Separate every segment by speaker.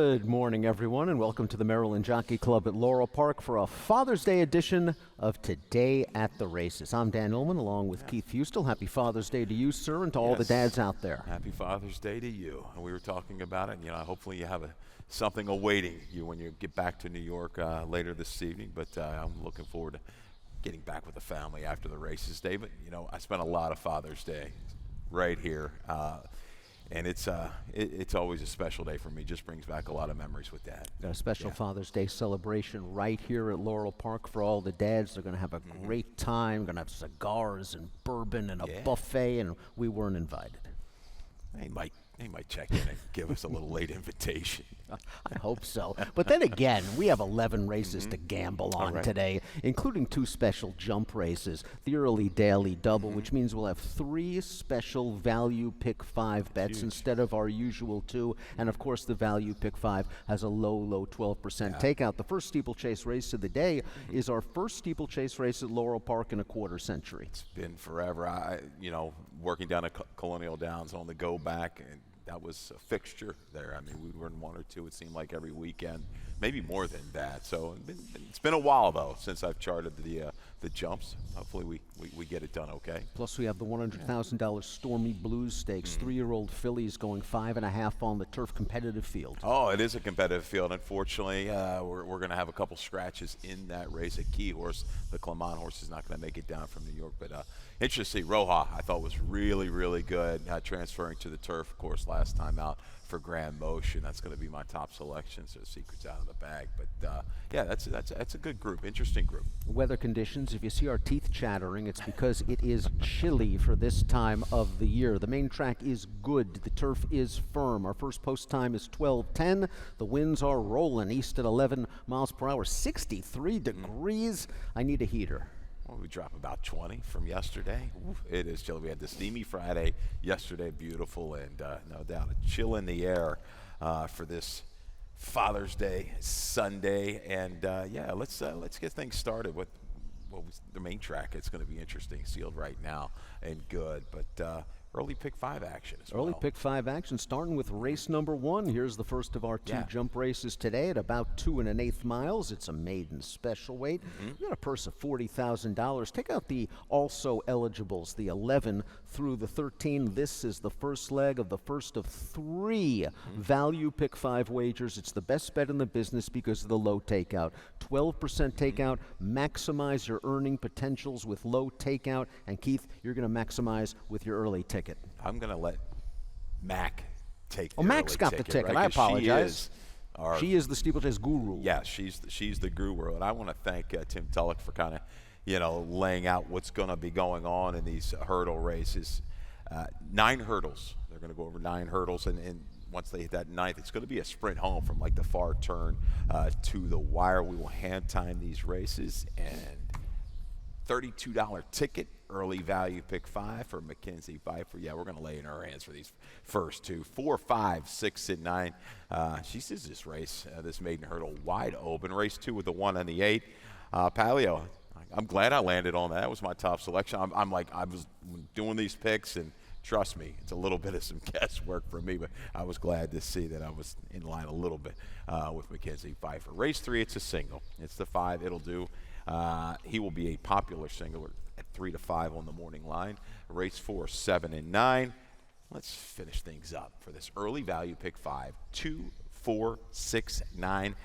Speaker 1: Good morning, everyone, and welcome to the Maryland Jockey Club at Laurel Park for a Father's Day edition of Today at the Races. I'm Dan Ullman, along with Keith Fustel. Happy Father's Day to you, sir, and to all the dads out there.
Speaker 2: Happy Father's Day to you. And we were talking about it. Hopefully you have something awaiting you when you get back to New York later this evening. But I'm looking forward to getting back with the family after the races day. But, I spent a lot of Father's Day right here. And it's always a special day for me. Just brings back a lot of memories with Dad.
Speaker 1: Got a special Father's Day celebration right here at Laurel Park for all the dads. They're going to have a great time. Going to have cigars and bourbon and a buffet, and we weren't invited.
Speaker 2: They might check in and give us a little late invitation.
Speaker 1: I hope so. But then again, we have 11 races to gamble on today, including 2 special jump races, the early daily double, which means we'll have 3 special value pick 5 bets instead of our usual 2. And of course, the value pick 5 has a low 12% takeout. The first steeplechase race of the day is our first steeplechase race at Laurel Park in a quarter century.
Speaker 2: It's been forever. Working down at Colonial Downs on the go back, and that was a fixture there. I mean, we were in 1 or 2, it seemed like, every weekend, maybe more than that. So it's been a while, though, since I've charted the jumps. Hopefully we get it done okay.
Speaker 1: Plus, we have the $100,000 Stormy Blues Stakes, 3-year-old fillies going 5.5 on the turf competitive field.
Speaker 2: Oh, it is a competitive field. Unfortunately, we're going to have a couple scratches in that race. A key horse, the Clement horse, is not going to make it down from New York. But interesting, Roja, I thought was really, really good, transferring to the turf, of course, last time out for Grand Motion. That's going to be my top selection, so secret's out of the bag. But that's a good group, interesting group.
Speaker 1: Weather conditions, if you see our teeth chattering, it's because it is chilly for this time of the year. The main track is good. The turf is firm. Our first post time is 12:10. The winds are rolling east at 11 miles per hour, 63 degrees. I need a heater.
Speaker 2: Well, we dropped about 20 from yesterday. Oof, it is chilly. We had the steamy Friday yesterday, beautiful, and no doubt a chill in the air for this Father's Day Sunday. And let's get things started with the main track. It's going to be interesting, sealed right now and good, but early pick 5 action as well.
Speaker 1: Early pick 5 action, starting with race number 1. Here's the first of our 2 jump races today at about 2 1/8 miles. It's a maiden special weight. You got a purse of $40,000. Take out the also eligibles, the 11 through the 13. This is the first leg of the first of 3 value pick 5 wagers. It's the best bet in the business because of the low takeout. 12% takeout. Maximize your earning potentials with low takeout. And Keith, you're going to maximize with your early ticket.
Speaker 2: I'm going to let Mac take the
Speaker 1: Mac's got the ticket.
Speaker 2: Right?
Speaker 1: I apologize. She is the steeplechase guru.
Speaker 2: Yeah, she's the guru. And I want to thank Tim Tulloch for kind of, laying out what's going to be going on in these hurdle races. 9 hurdles. They're going to go over 9 hurdles. And once they hit that 9th, it's going to be a sprint home from like the far turn to the wire. We will hand time these races. And $32 ticket. Early value pick 5 for Mackenzie Pfeiffer. Yeah, we're going to lay in her hands for these first 2. 4, 5, 6, and 9. She sees this race, this maiden hurdle, wide open. Race 2 with the 1 and the 8. Palio, I'm glad I landed on that. That was my top selection. I was doing these picks, and trust me, it's a little bit of some guesswork for me, but I was glad to see that I was in line a little bit with Mackenzie Pfeiffer. Race 3, it's a single. It's the 5. It'll do. He will be a popular single at 3 to 5 on the morning line. Race 4, 7, and 9. Let's finish things up for this early value pick 5. 2, 4, 6, 9.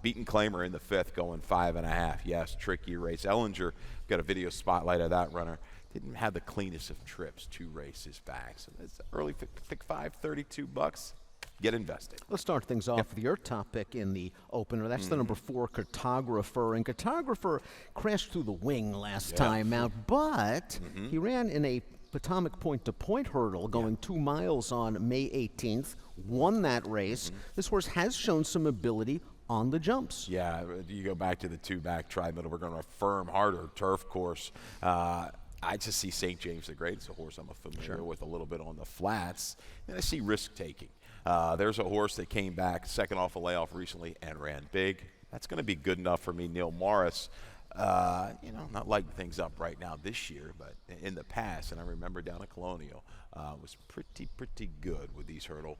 Speaker 2: Beaten Claimer in the 5th, going 5.5. Yes, tricky race. Ellinger, got a video spotlight of that runner. Didn't have the cleanest of trips 2 races back. So that's early pick 5, $32. Get invested.
Speaker 1: Let's start things off with your top pick in the opener. That's the number 4, Cartographer. And Cartographer crashed through the wing last time out, but he ran in a Potomac point-to-point hurdle going 2 miles on May 18th, won that race. This horse has shown some ability on the jumps.
Speaker 2: Yeah, you go back to the 2-back tri-middle. We're going to a firm, harder turf course. I just see St. James the Great. It's a horse I'm familiar with a little bit on the flats. And I see risk-taking. There's a horse that came back second off a layoff recently and ran big. That's going to be good enough for me. Neil Morris, not lighting things up right now this year, but in the past, and I remember down at Colonial, was pretty good with these hurdle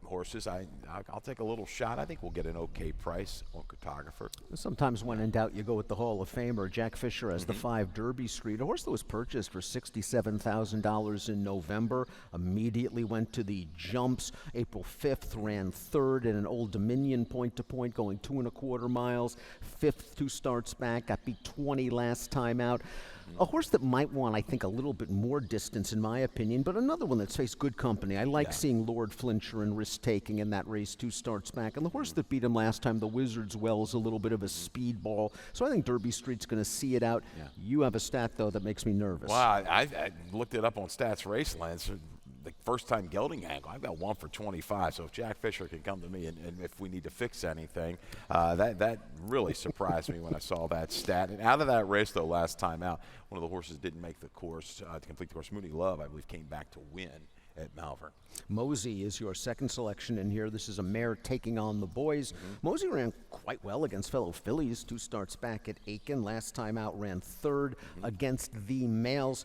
Speaker 2: horses. I'll take a little shot. I think we'll get an okay price on Cartographer.
Speaker 1: Sometimes when in doubt, you go with the Hall of Famer. Jack Fisher has the 5 Derby Street, a horse that was purchased for $67,000 in November. Immediately went to the jumps. April 5th, ran 3rd in an Old Dominion point-to-point, going 2 1/4 miles. 5th, 2 starts back, got beat 20 last time out. A horse that might want, I think, a little bit more distance, in my opinion, but another one that's faced good company. I like seeing Lord Flincher and risk-taking in that race 2 starts back. And the horse that beat him last time, the Wizard's Well, is a little bit of a speedball. So I think Derby Street's going to see it out. Yeah. You have a stat, though, that makes me nervous.
Speaker 2: Well, I looked it up on Stats Racelands. The first-time gelding angle, I've got 1 for 25. So if Jack Fisher can come to me and if we need to fix anything, that really surprised me when I saw that stat. And out of that race, though, last time out, one of the horses didn't make the course to complete the course. Mooney Love, I believe, came back to win at Malvern.
Speaker 1: Mosey is your second selection in here. This is a mare taking on the boys. Mosey ran quite well against fellow fillies. 2 starts back at Aiken. Last time out ran 3rd against the males.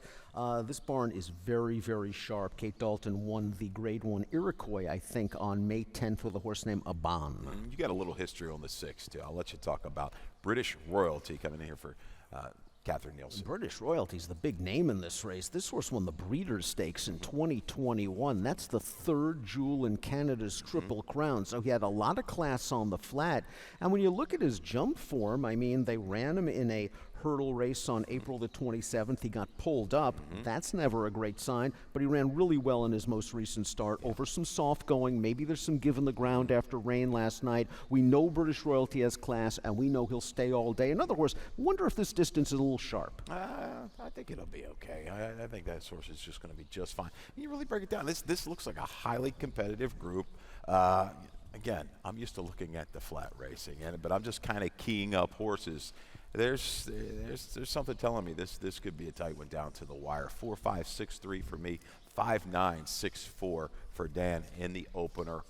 Speaker 1: This barn is very, very sharp. Kate Dalton won the Grade 1 Iroquois, I think, on May 10th with a horse named Aban.
Speaker 2: You got a little history on the 6, too. I'll let you talk about British Royalty coming in here for Catherine Nielsen.
Speaker 1: British Royalty's the big name in this race. This horse won the Breeders' Stakes in 2021. That's the 3rd jewel in Canada's Triple Crown. So he had a lot of class on the flat. And when you look at his jump form, I mean, they ran him in a hurdle race on April the 27th. He got pulled up. That's never a great sign, but he ran really well in his most recent start over some soft going. Maybe there's some give in the ground after rain last night. We know British Royalty has class, and we know he'll stay all day. Another horse, wonder if this distance is a little sharp.
Speaker 2: I think it'll be okay. I think that horse is just going to be just fine. You really break it down. This looks like a highly competitive group. Again, I'm used to looking at the flat racing, but I'm just kind of keying up horses. There's something telling me this could be a tight one down to the wire. 4-5-6-3 for me, 5-9-6-4 for Dan in the opener.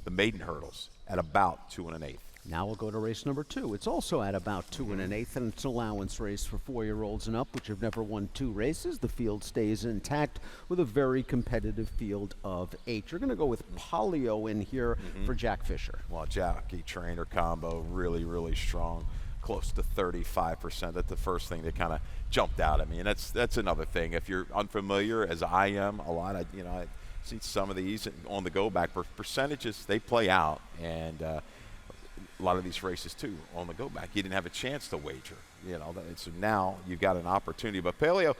Speaker 2: The maiden hurdles at about 2 1/8.
Speaker 1: Now we'll go to race number 2. It's also at about 2 1/8, and it's an allowance race for 4-year-olds and up, which have never won 2 races. The field stays intact with a very competitive field of 8. You're going to go with Polio in here for Jack Fisher.
Speaker 2: Well, jockey trainer combo, really, really strong. Close to 35%. That's the first thing that kind of jumped out at me, and that's another thing. If you're unfamiliar, as I am, a lot, I see some of these on the go back percentages. They play out, and a lot of these races too on the go back. You didn't have a chance to wager, so now you've got an opportunity. But Paleo,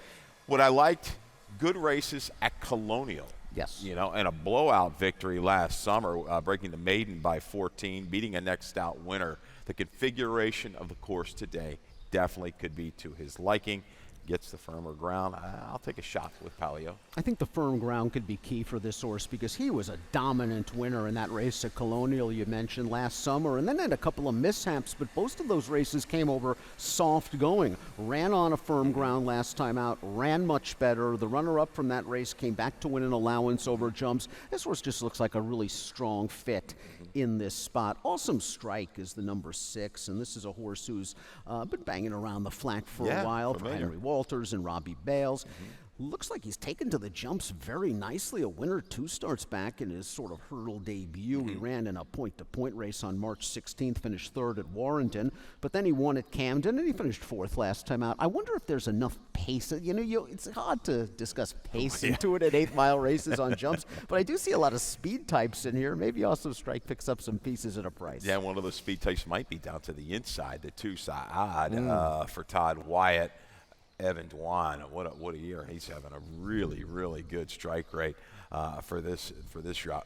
Speaker 2: what I liked, good races at Colonial.
Speaker 1: Yes.
Speaker 2: And a blowout victory last summer, breaking the maiden by 14, beating a next out winner. The configuration of the course today definitely could be to his liking. Gets the firmer ground. I'll take a shot with Palio.
Speaker 1: I think the firm ground could be key for this horse because he was a dominant winner in that race at Colonial you mentioned last summer, and then had a couple of mishaps, but most of those races came over soft going. Ran on a firm ground last time out, ran much better. The runner-up from that race came back to win an allowance over jumps. This horse just looks like a really strong fit in this spot. Awesome Strike is the number 6, and this is a horse who's been banging around the flank for a while. Henry Walters and Robbie Bales. Looks like he's taken to the jumps very nicely. A winner 2 starts back in his sort of hurdle debut. He ran in a point-to-point race on March 16th, finished 3rd at Warrenton, but then he won at Camden, and he finished 4th last time out. I wonder if there's enough pace. It's hard to discuss pace into it at 8-mile races on jumps, but I do see a lot of speed types in here. Maybe also Strike picks up some pieces at a price.
Speaker 2: Yeah, one of those speed types might be down to the inside, the 2 side for Todd Wyatt. Evan Dwan, what a year. He's having a really, really good strike rate for this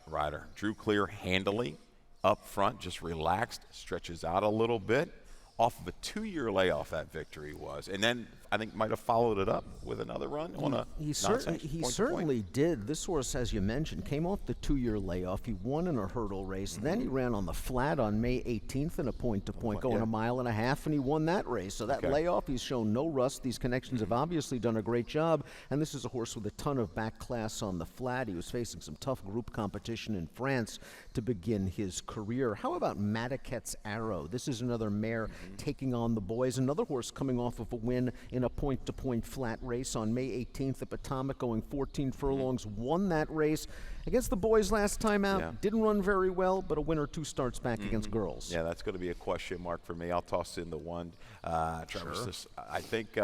Speaker 2: rider. Drew clear handily up front, just relaxed, stretches out a little bit. Off of a 2-year layoff, that victory was. And then I think might have followed it up with another run on a
Speaker 1: He certainly did. This horse, as you mentioned, came off the 2-year layoff. He won in a hurdle race. Then he ran on the flat on May 18th in a point-to-point, going 1.5 miles, and he won that race. So that layoff, he's shown no rust. These connections have obviously done a great job. And this is a horse with a ton of back class on the flat. He was facing some tough group competition in France to begin his career. How about Madaquet's Arrow? This is another mare taking on the boys. Another horse coming off of a win in in a point-to-point flat race on May 18th at Potomac, going 14 furlongs, won that race. Against the boys last time out, didn't run very well, but a winner 2 starts back against girls.
Speaker 2: Yeah, that's going to be a question mark for me. I'll toss in the one. Travis, I think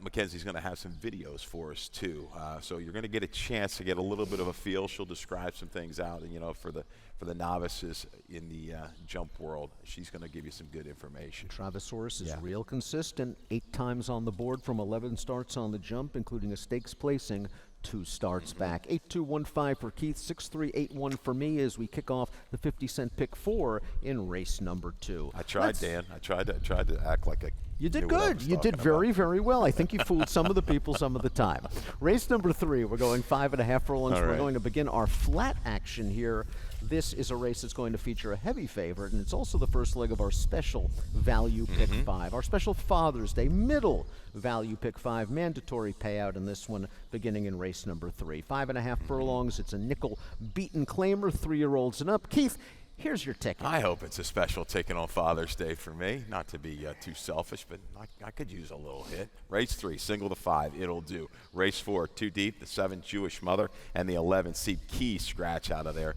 Speaker 2: Mackenzie's going to have some videos for us too, so you're going to get a chance to get a little bit of a feel. She'll describe some things out, and for the novices in the jump world, she's going to give you some good information.
Speaker 1: Travasaurus is real consistent, 8 times on the board from 11 starts on the jump, including a stakes placing. 2 starts back. 8-2-1-5 for Keith, 6-3-8-1 for me as we kick off the 50-cent pick 4 in race number 2.
Speaker 2: I tried, Dan. I tried to act like a.
Speaker 1: You did good. You did very, very well. I think you fooled some of the people some of the time. Race number 3, we're going 5.5 furlongs. We're going to begin our flat action here. This is a race that's going to feature a heavy favorite, and it's also the first leg of our special value pick 5. Our special Father's Day middle value pick 5, mandatory payout in this one beginning in race number 3. 5.5 furlongs. It's a nickel beaten claimer, 3-year-olds and up. Keith, here's your ticket.
Speaker 2: I hope it's a special ticket on Father's Day for me. Not to be too selfish, but I could use a little hit. Race 3, single to 5, it'll do. Race 4, 2 deep, the 7 Jewish Mother, and the 11 Seep Key scratch out of there.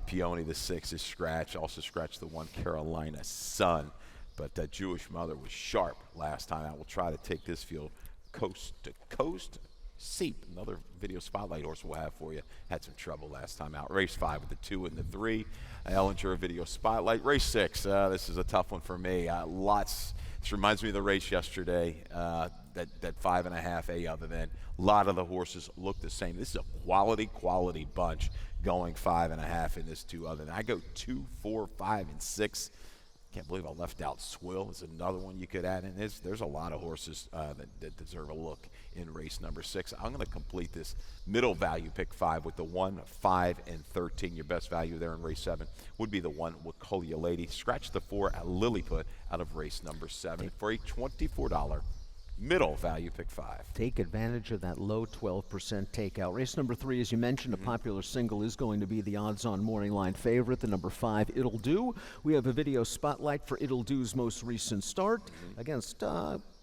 Speaker 2: Peony, the 6 is scratch. Also scratch the 1 Carolina Sun. But that Jewish Mother was sharp last time. I will try to take this field coast to coast. Seep, another video spotlight horse we'll have for you. Had some trouble last time out. Race 5 with the 2 and the 3. Ellinger video spotlight. Race 6, this is a tough one for me. This reminds me of the race yesterday, that 5.5 A other than. A lot of the horses look the same. This is a quality bunch going 5.5 in this 2 other than. I go 2, 4, 5, and 6. Can't believe I left out Swill. Is another one you could add in. There's a lot of horses that deserve a look in race number 6. I'm going to complete this middle value pick 5 with the 1, 5, and 13. Your best value there in race 7 would be the 1 Wacolia Lady. Scratch the 4 at Lilliput out of race number 7 for a $24 middle value pick 5.
Speaker 1: Take advantage of that low 12% takeout. Race number 3, as you mentioned, a popular single is going to be the odds-on morning line favorite, the number 5, It'll Do. We have a video spotlight for It'll Do's most recent start against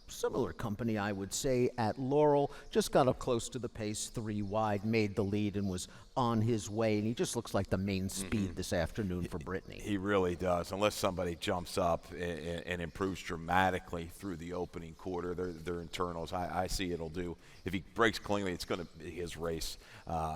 Speaker 1: similar company, I would say, at Laurel. Just got up close to the pace, 3 wide, made the lead, and was on his way, and he just looks like the main speed this afternoon for Brittany.
Speaker 2: He really does, unless somebody jumps up and improves dramatically through the opening quarter. Their internals, I see It'll Do. If he breaks cleanly, it's going to be his race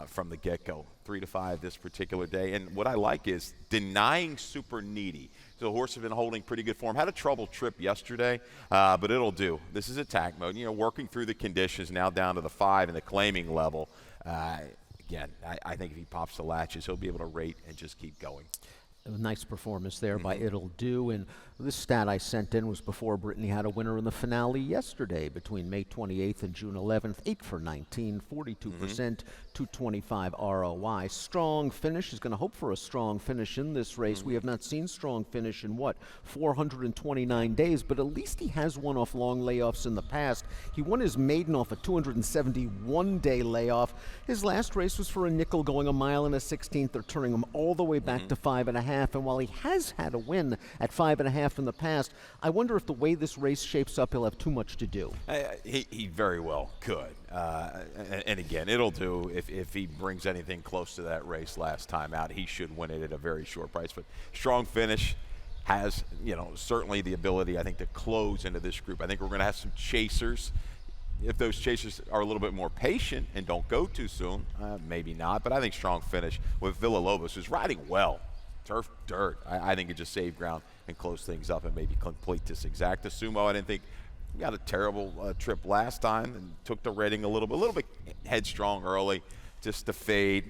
Speaker 2: from the get-go. 3 to 5 this particular day, and what I like is denying Super Needy. The horse has been holding pretty good form. Had a trouble trip yesterday, but It'll Do. This is attack mode. Working through the conditions, now down to the 5 and the claiming level. Again, I think if he pops the latches, he'll be able to rate and just keep going.
Speaker 1: A nice performance there by It'll Do, and this stat I sent in was before Brittany had a winner in the finale yesterday between May 28th and June 11th. 8 for 19, 42%, 225 ROI. Strong finish. He's going to hope for a strong finish in this race. We have not seen strong finish in, 429 days, but at least he has won off long layoffs in the past. He won his maiden off a 271-day layoff. His last race was for a nickel going 1 1/16. They're turning him all the way back to 5.5, and while he has had a win at 5.5 in the past, I wonder if the way this race shapes up, he'll have too much to do.
Speaker 2: He very well could. And again, It'll Do. If he brings anything close to that race last time out, he should win it at a very short price. But strong finish has, certainly the ability, I think, to close into this group. I think we're going to have some chasers. If those chasers are a little bit more patient and don't go too soon, maybe not. But I think strong finish with Villalobos, who's riding well. Turf dirt. I think it just saved ground and closed things up and maybe complete this exacta. Sumo, I didn't think we got a terrible trip last time and took the rating a little bit headstrong early. Just to fade.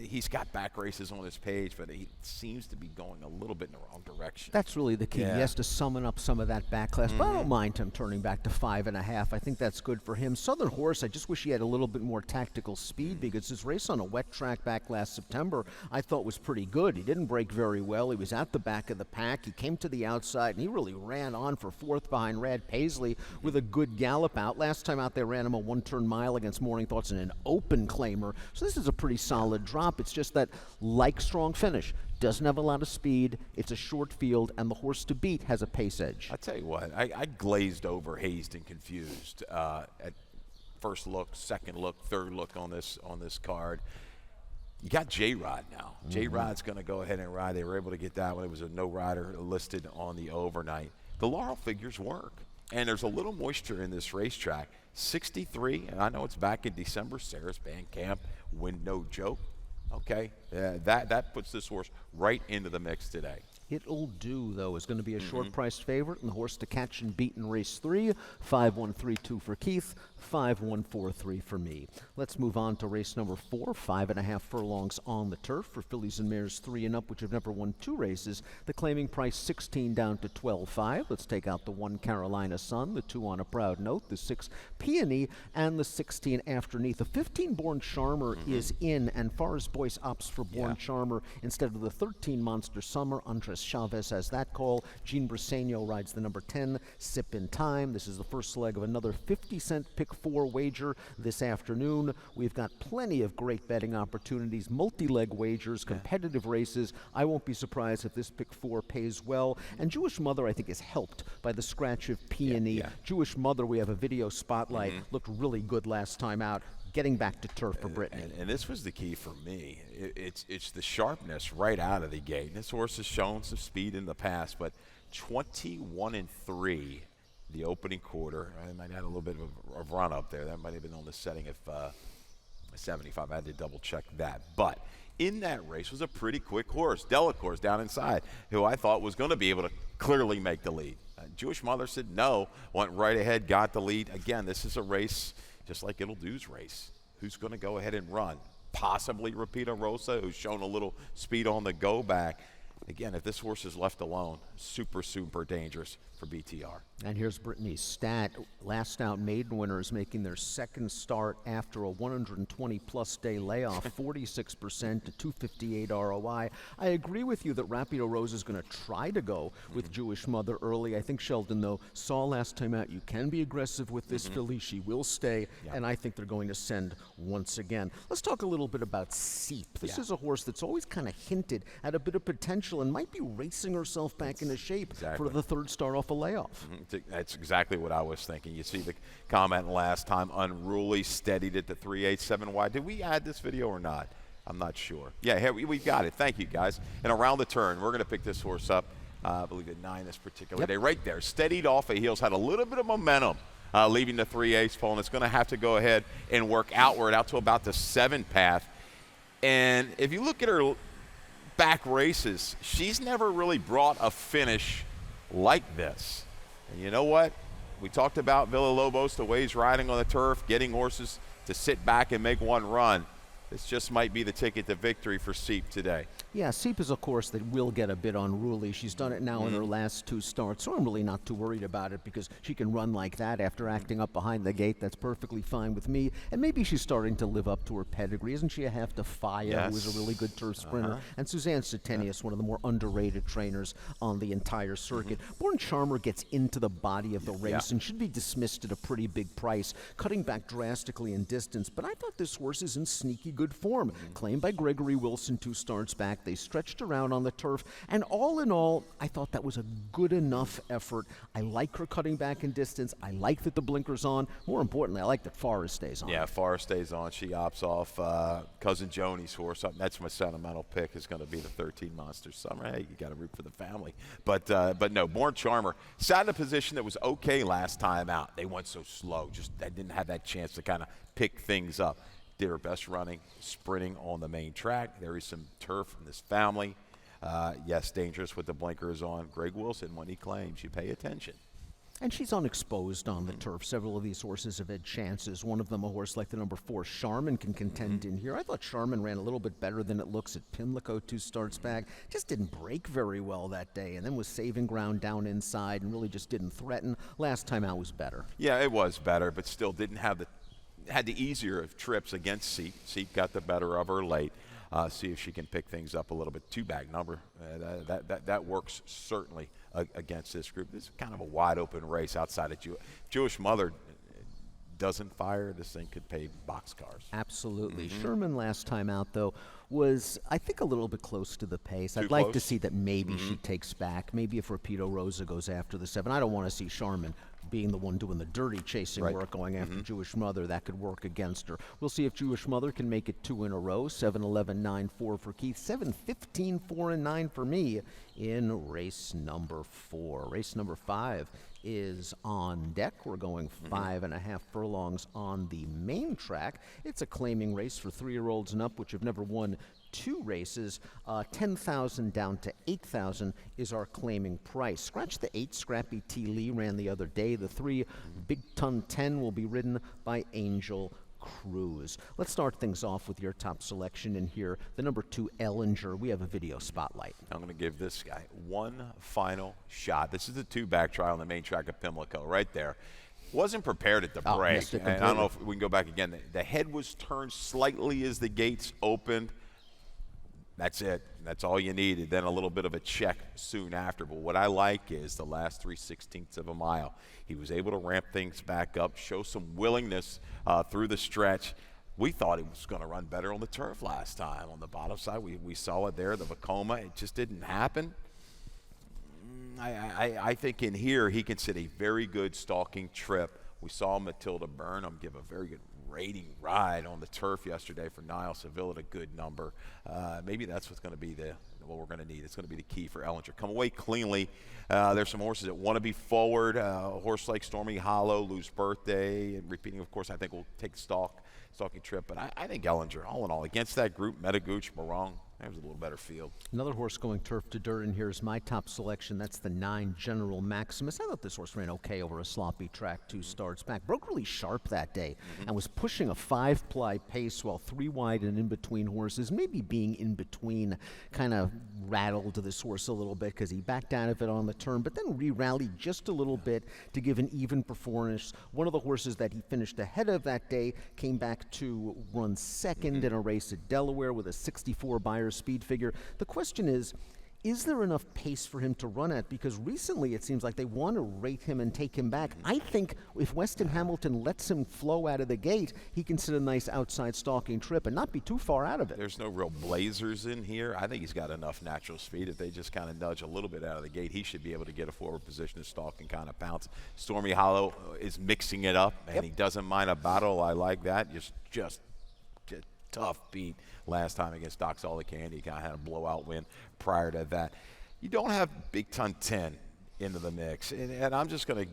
Speaker 2: He's got back races on his page, but he seems to be going a little bit in the wrong direction.
Speaker 1: That's really the key. Yeah. He has to summon up some of that back class, but I don't mind him turning back to 5.5. I think that's good for him. Southern Horse, I just wish he had a little bit more tactical speed because his race on a wet track back last September I thought was pretty good. He didn't break very well. He was at the back of the pack. He came to the outside, and he really ran on for 4th behind Rad Paisley with a good gallop out. Last time out, they ran him a 1-turn mile against Morning Thoughts in an open claimer. So So this is a pretty solid drop. It's just that, like Strong Finish, doesn't have a lot of speed. It's a short field, and the horse to beat has a pace edge.
Speaker 2: I tell you what, I glazed over, hazed, and confused at first look, second look, third look on this card. You got J-Rod now. J-Rod's going to go ahead and ride. They were able to get that one. It was a no-rider listed on the overnight. The Laurel figures work, and there's a little moisture in this racetrack. 63, and I know it's back in December. Sarah's Band Camp, win no joke. Okay, that puts this horse right into the mix today.
Speaker 1: It'll Do, though, is going to be a short-priced favorite, and the horse to catch and beat in race 3, 5-1-3-2 for Keith, 5-1-4-3 for me. Let's move on to race number 4, 5.5 furlongs on the turf for fillies and mares 3 and up, which have never won 2 races. The claiming price 16 down to 12.5. Let's take out the 1 Carolina Sun, the 2 On a Proud Note, the 6 Peony, and the 16 Afterneath. The 15 Born Charmer is in, and Forrest Boyce opts for Born Charmer instead of the 13 Monster Summer. Andres Chavez has that call. Gene Briseno rides the number 10, Sip in Time. This is the first leg of another 50-cent pick 4 wager this afternoon. We've got plenty of great betting opportunities, multi-leg wagers, competitive races. I won't be surprised if this pick 4 pays well. And Jewish Mother, I think, is helped by the scratch of Peony. Jewish Mother, we have a video spotlight, looked really good last time out. Getting back to turf for Brittany.
Speaker 2: And this was the key for me. It's the sharpness right out of the gate. And this horse has shown some speed in the past, but 21-3 the opening quarter. I might add a little bit of a run up there. That might have been on the setting of 75. I had to double check that. But in that race was a pretty quick horse, Delacour's down inside, who I thought was going to be able to clearly make the lead. Jewish Mother said no, went right ahead, got the lead. Again, this is a race just like It'll Do's race. Who's going to go ahead and run? Possibly Rapida Rosa, who's shown a little speed on the go back. Again, if this horse is left alone, super, super dangerous for BTR.
Speaker 1: And here's Brittany's stat. Last out maiden winners making their second start after a 120-plus day layoff, 46% to 258 ROI. I agree with you that Rapido Rose is going to try to go with Jewish Mother early. I think Sheldon, though, saw last time out you can be aggressive with this filly. She will stay, and I think they're going to send once again. Let's talk a little bit about Seep. This is a horse that's always kind of hinted at a bit of potential and might be racing herself back into shape for the third start off a layoff.
Speaker 2: That's exactly what I was thinking. You see the comment last time, unruly, steadied at the 3.87 wide. Did we add this video or not? I'm not sure. Yeah, here we've got it. Thank you, guys. And around the turn, we're going to pick this horse up, I believe at 9 this particular day. Right there, steadied off of heels, had a little bit of momentum leaving the 3/8 pole, and it's going to have to go ahead and work outward out to about the 7 path. And if you look at her back races, she's never really brought a finish like this. And you know what? We talked about Villalobos, the way he's riding on the turf, getting horses to sit back and make one run. This just might be the ticket to victory for Seep today.
Speaker 1: Yeah, Seep is a course that will get a bit unruly. She's done it now in her last 2 starts, so I'm really not too worried about it because she can run like that after acting up behind the gate. That's perfectly fine with me. And maybe she's starting to live up to her pedigree. Isn't she a half to Faya, who is a really good turf sprinter? And Suzanne Setenius, one of the more underrated trainers on the entire circuit. Born Charmer gets into the body of the race and should be dismissed at a pretty big price, cutting back drastically in distance. But I thought this horse is in sneaky good form. Claimed by Gregory Wilson 2 starts back. They stretched around on the turf, and all in all, I thought that was a good enough effort. I like her cutting back in distance. I like that the blinker's on. More importantly, I like that Forrest stays on.
Speaker 2: Yeah, Forrest stays on. She opts off Cousin Joni's horse. That's my sentimental pick, is going to be the 13 Monster Summer. Hey, you got to root for the family. But no, Born Charmer sat in a position that was okay last time out. They went so slow. Just they didn't have that chance to kind of pick things up. Did her best running, sprinting on the main track. There is some turf from this family. Yes, dangerous with the blinkers on. Greg Wilson, when he claims, you pay attention.
Speaker 1: And she's unexposed on the turf. Several of these horses have had chances. One of them, a horse like the number 4, Charmin, can contend in here. I thought Charmin ran a little bit better than it looks at Pimlico 2 starts back. Just didn't break very well that day, and then was saving ground down inside and really just didn't threaten. Last time out was better.
Speaker 2: Yeah, it was better, but still didn't have had the easier of trips against Seep. Seep got the better of her late. See if she can pick things up a little bit. 2-bag number. That works certainly against this group. This is kind of a wide open race outside of Jewish Mother doesn't fire, this thing could pay boxcars.
Speaker 1: Absolutely. Sherman last time out, though, was, I think, a little bit close to the pace.
Speaker 2: Too
Speaker 1: I'd like to
Speaker 2: close?
Speaker 1: see that maybe she takes back. Maybe if Rapido Rosa goes after the 7. I don't want to see Sherman being the one doing the dirty chasing
Speaker 2: Right.
Speaker 1: work, going after Jewish Mother. That could work against her. We'll see if Jewish Mother can make it 2 in a row. 7-11-9-4 for Keith. 7-15-4-9 for me in race number 4. Race number 5 is on deck. We're going 5.5 furlongs on the main track. It's a claiming race for 3-year-olds and up, which have never won 2 races. 10,000 down to 8,000 is our claiming price. Scratch the 8. Scrappy T. Lee ran the other day. The 3 Big Ton 10 will be ridden by Angel Cruz. Let's start things off with your top selection in here. The number 2 Ellinger. We have a video spotlight.
Speaker 2: I'm going to give this guy one final shot. This is the 2-back trial on the main track of Pimlico, right there. Wasn't prepared at the break.
Speaker 1: Missed it
Speaker 2: And I don't know
Speaker 1: completely.
Speaker 2: if we can go back again. The head was turned slightly as the gates opened. That's it. That's all you needed. Then a little bit of a check soon after. But what I like is the last 3/16 of a mile. He was able to ramp things back up, show some willingness through the stretch. We thought he was going to run better on the turf last time. On the bottom side, we saw it there, the Vacoma. It just didn't happen. I think in here he can sit a very good stalking trip. We saw Matilda Burnham give a very good rating ride on the turf yesterday for Niall Seville at a good number. Maybe that's what's going to be what we're going to need. It's going to be the key for Ellinger. Come away cleanly. There's some horses that want to be forward. A horse like Stormy Hollow, Lou's Birthday, and repeating, of course, I think we'll take the stalking trip. But I think Ellinger, all in all, against that group, Metagooch, Morong, that was a little better field.
Speaker 1: Another horse going turf to dirt, and here's my top selection. That's the 9 General Maximus. I thought this horse ran okay over a sloppy track 2 starts back. Broke really sharp that day and was pushing a 5-ply pace while 3 wide and in between horses. Maybe being in between kind of rattled this horse a little bit because he backed out of it on the turn, but then re-rallied just a little bit to give an even performance. One of the horses that he finished ahead of that day came back to run second in a race at Delaware with a 64 Beyer speed figure. The question is there enough pace for him to run at? Because recently it seems like they want to rate him and take him back. I think if Weston Hamilton lets him flow out of the gate, he can sit a nice outside stalking trip and not be too far out of it.
Speaker 2: There's no real blazers in here. I think he's got enough natural speed. If they just kind of nudge a little bit out of the gate, he should be able to get a forward position to stalk and kind of pounce. Stormy Hollow is mixing it up, and he doesn't mind a battle. I like that. Just tough beat last time against Doc Candy. He kind of had a blowout win prior to that. You don't have Big Ton 10 into the mix, and I'm just going to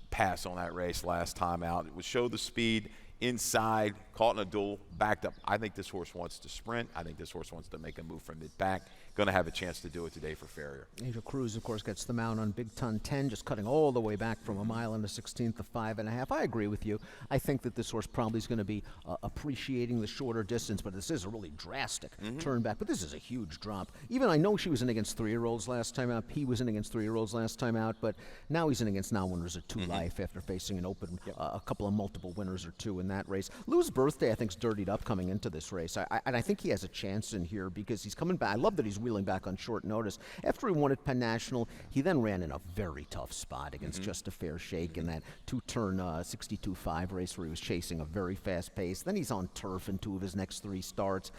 Speaker 2: pass on that race last time out. It would show the speed inside, caught in a duel, backed up. I think this horse wants to sprint. I think this horse wants to make a move from mid-back. Going to have a chance to do it today for Farrier.
Speaker 1: Angel Cruz, of course, gets the mount on Big Ton 10, just cutting all the way back from a mile and a 16th of 5.5. I agree with you. I think that this horse probably is going to be appreciating the shorter distance, but this is a really drastic turn back. But this is a huge drop. Even I know she was in against 3-year-olds last time out. He was in against 3-year-olds last time out, but now he's in against non-winners at 2 Life after facing an open, a couple of multiple winners or 2 in that race. Lou's Birthday, I think, is dirtied up coming into this race. And I think he has a chance in here because he's coming back. I love that he's wheeling back on short notice. After he won at Penn National, he then ran in a very tough spot against Just a Fair Shake in that 2-turn 62.5 race where he was chasing a very fast pace. Then he's on turf in 2 of his next 3 starts.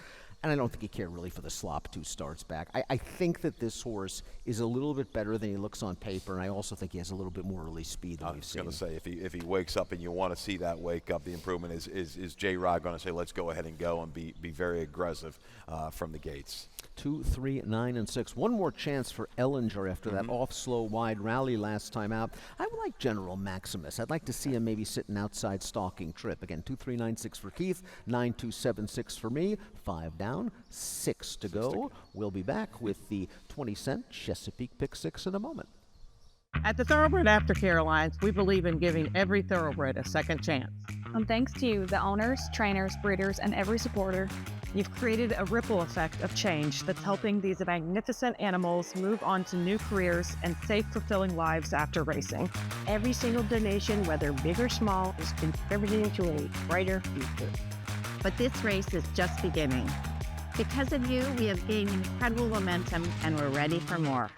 Speaker 1: And I don't think he cared really for the slop 2 starts back. I think that this horse is a little bit better than he looks on paper, and I also think he has a little bit more early speed than we've seen.
Speaker 2: I was going to say, if he wakes up and you want to see that wake up, the improvement is J-Rod going to say, let's go ahead and go and be very aggressive from the gates.
Speaker 1: 2, 3, 9, and 6. One more chance for Ellinger after that off slow wide rally last time out. I would like General Maximus. I'd like to see him maybe sitting outside stalking trip. Again, 2, 3, 9, 6 for Keith, 9, 2, 7, 6 for me. 5 down, 6 to go. We'll be back with the 20-cent Chesapeake Pick Six in a moment.
Speaker 3: At the Thoroughbred Aftercare Alliance, we believe in giving every thoroughbred a second chance.
Speaker 4: And thanks to you, the owners, trainers, breeders, and every supporter, you've created a ripple effect of change that's helping these magnificent animals move on to new careers and safe, fulfilling lives after racing.
Speaker 5: Every single donation, whether big or small, is contributing to a brighter future.
Speaker 6: But this race is just beginning. Because of you, we have gained incredible momentum and we're ready for more.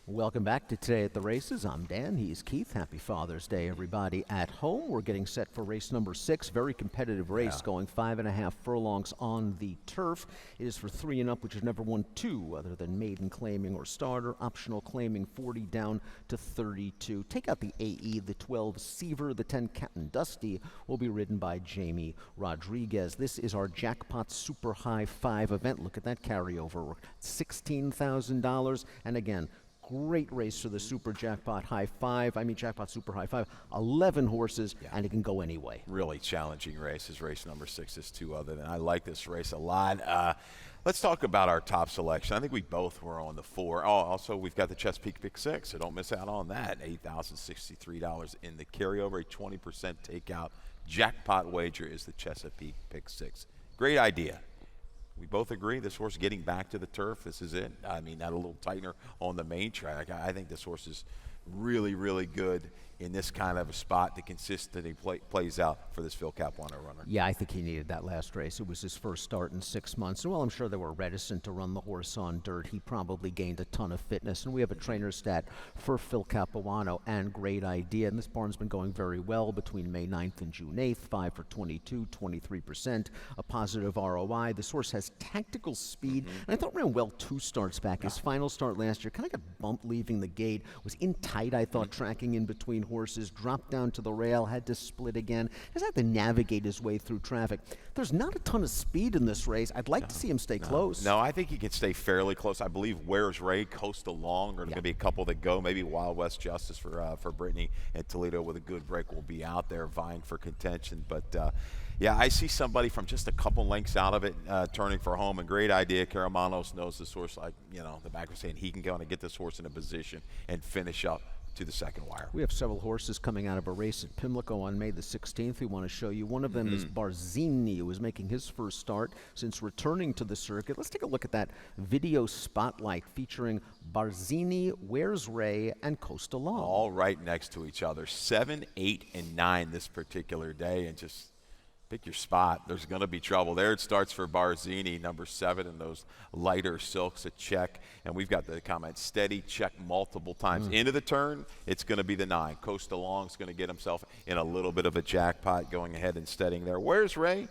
Speaker 1: Welcome back to Today at the Races. I'm Dan. He's Keith. Happy Father's Day, everybody at home. We're getting set for race number 6. Very competitive race, going 5.5 furlongs on the turf. It is for 3 and up, which has never won 2 other than maiden claiming or starter. Optional claiming 40 down to 32. Take out the AE, the 12 Seaver, the 10 Captain Dusty will be ridden by Jamie Rodriguez. This is our Jackpot Super High 5 event. Look at that carryover. $16,000. And again, great race for the Super Jackpot High 5. I mean Jackpot Super High 5. 11 horses, and it can go any way.
Speaker 2: Really challenging race. Is race number 6 is 2 other than. I like this race a lot. Let's talk about our top selection. I think we both were on the 4. Oh, also we've got the Chesapeake Pick 6, so don't miss out on that. $8,063 in the carryover, a 20% takeout. Jackpot wager is the Chesapeake Pick 6. Great idea. We both agree this horse getting back to the turf, this is it. I mean, not a little tighter on the main track. I think this horse is really, really good in this kind of a spot that consistently plays out for this Phil Capuano runner.
Speaker 1: Yeah, I think he needed that last race. It was his first start in 6 months. And while I'm sure they were reticent to run the horse on dirt, he probably gained a ton of fitness. And we have a trainer stat for Phil Capuano and Great Idea. And this barn's been going very well between May 9th and June 8th. 5 for 22, 23%, a positive ROI. This horse has tactical speed. And I thought ran well 2 starts back. His final start last year kind of got bumped leaving the gate. Was in tight, I thought, tracking in between horses, dropped down to the rail, had to split again, just had to navigate his way through traffic. There's not a ton of speed in this race. I'd like to see him stay close.
Speaker 2: No, I think he can stay fairly close. I believe Where's Ray, Coast Along are going to be a couple that go. Maybe Wild West Justice for Brittany and Toledo with a good break will be out there vying for contention. But yeah, I see somebody from just a couple lengths out of it turning for home. And Great Idea. Caramanos knows this horse like, the back was saying he can go and get this horse in a position and finish up to the second wire.
Speaker 1: We have several horses coming out of a race at Pimlico on May the 16th. We want to show you. One of them is Barzini, who is making his first start since returning to the circuit. Let's take a look at that video spotlight featuring Barzini, Where's Ray, and Coast Along.
Speaker 2: All right next to each other. 7, 8, and 9 this particular day, and just pick your spot. There's going to be trouble. There it starts for Barzini, number 7, in those lighter silks, a check. And we've got the comment, steady, check multiple times. Into the turn, it's going to be the 9. Coast Along's going to get himself in a little bit of a jackpot going ahead and steadying there. Where's Ray?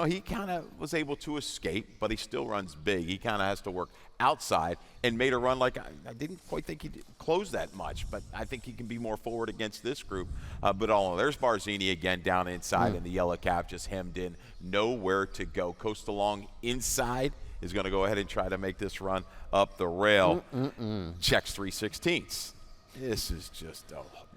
Speaker 2: He kind of was able to escape, but he still runs big. He kind of has to work outside and made a run like I didn't quite think he'd close that much, but I think he can be more forward against this group. But all in all, there's Barzini again down inside in the yellow cap, just hemmed in, nowhere to go. Coast Along inside is going to go ahead and try to make this run up the rail. Checks 3/16. This is just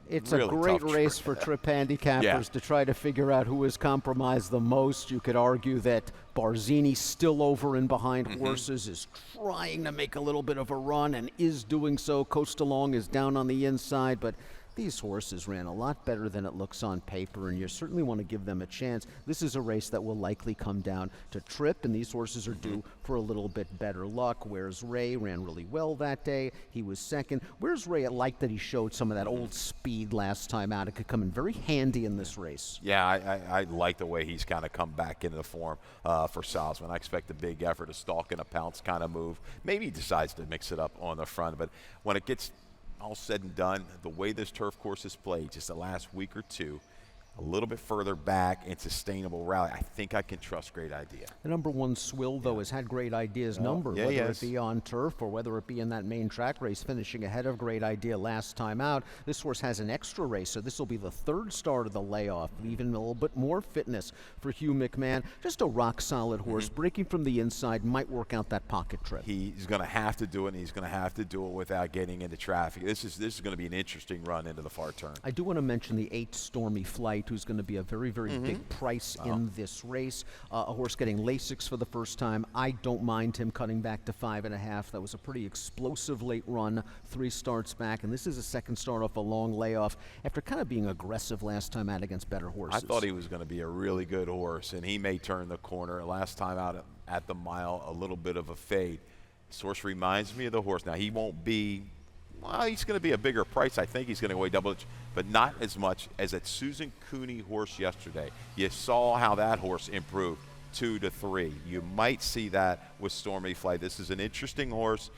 Speaker 1: It's
Speaker 2: really
Speaker 1: a great
Speaker 2: tough
Speaker 1: race for trip handicappers to try to figure out who is compromised the most. You could argue that Barzini, still over and behind horses, is trying to make a little bit of a run and is doing so. Coast Along is down on the inside, but these horses ran a lot better than it looks on paper, and you certainly want to give them a chance. This is a race that will likely come down to trip, and these horses are due for a little bit better luck. Where's Ray ran really well that day. He was second. Where's Ray? I like that he showed some of that old speed last time out. It could come in very handy in this race.
Speaker 2: Yeah, I like the way he's kind of come back into the form for Salzman. I expect a big effort, a stalk and a pounce kind of move. Maybe he decides to mix it up on the front, but when it gets all said and done, the way this turf course is played just the last week or two, a little bit further back and sustainable rally, I think I can trust Great Idea.
Speaker 1: The number 1 Swill, though, has had Great Idea's number, whether it be on turf or whether it be in that main track race, finishing ahead of Great Idea last time out. This horse has an extra race, so this will be the 3rd start of the layoff, even a little bit more fitness for Hugh McMahon. Just a rock-solid horse, breaking from the inside, might work out that pocket trip.
Speaker 2: He's going to have to do it, and he's going to have to do it without getting into traffic. This is going to be an interesting run into the far turn.
Speaker 1: I do want to mention the 8 Stormy Flight, who's going to be a very, very big price in this race. A horse getting Lasix for the first time. I don't mind him cutting back to 5.5. That was a pretty explosive late run, 3 starts back, and this is a second start off a long layoff after kind of being aggressive last time out against better horses.
Speaker 2: I thought he was going to be a really good horse, and he may turn the corner. Last time out at the mile, a little bit of a fade. This horse reminds me of the horse. Now, he won't be, well, he's going to be a bigger price. I think he's going to weigh double, but not as much as that Susan Cooney horse yesterday. You saw how that horse improved 2 to 3. You might see that with Stormy Flight. This is an interesting horse.